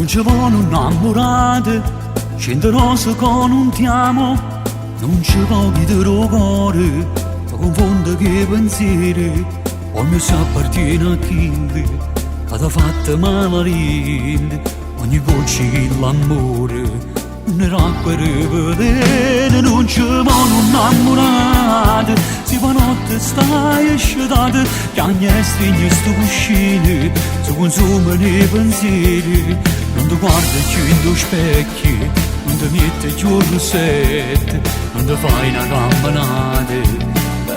non ci vogliono innamorate, scende rose con un ti amo, non ci voglio di cuore, ti confondo che pensieri, ogni si appartiene a chi, che ti ha fatto male, ogni voce l'amore. Un'acqua rivedere, non ci vogliono innamorate, si fa notte stai asciutate, chiagna e stringe sto cuscino, si consumano i pensieri, non ti guarda più in due specchi, non ti mette più il rossetto, non ti fai una campanata,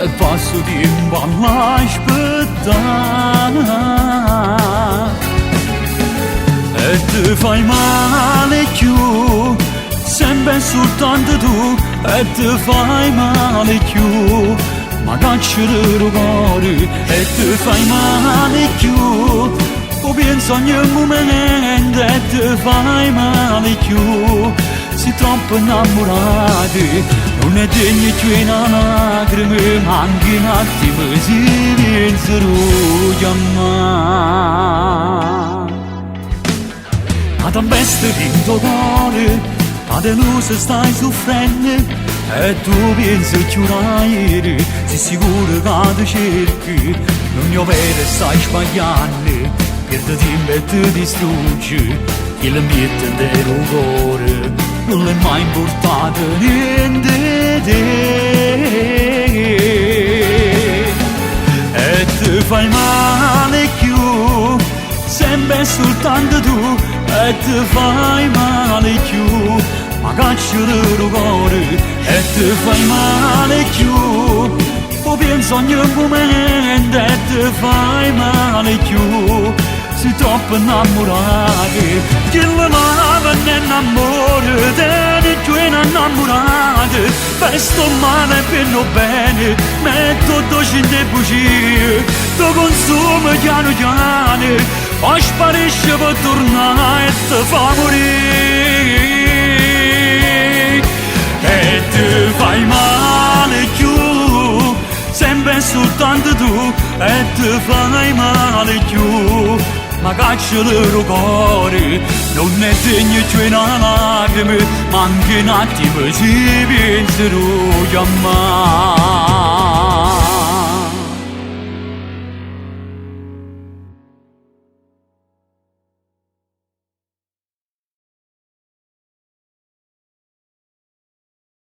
e passo tempo all'aspettare, e ti fai male più. Sempre soltanto tu e ti fai male più, ma cacciare cuore e ti fai male più, o penso ogni momento e ti fai male più, si troppo innamorati, non è degno più una lacrima, ma anche un attimo si pensano chiamare. La tempesta in tuo cuore, la delusa stai soffrendo e tu pensi che ieri sei sicuro che ti cerchi, non è vero stai sbagliando, perdi tempo e ti distruggi, che l'ambiente del cuore non è mai importato niente di te, e ti fai male più, sempre soltanto tu, e ti fai male più, ma cacciare il cuore e ti fai male più, o penso ogni momento e ti fai male più, sei troppo innamorati, chi la lava ne innamora, te ne più innamorati, fai sto male per non bene, metto dolce in te bugie, ti consuma piano piano, o sparisce per tornare e ti fa morire, e ti fai male più, sempre soltanto tu, e ti fai male più, ma cacciare il cuore, non è degno più una lacrima, ma anche un attimo si pensano chiamare.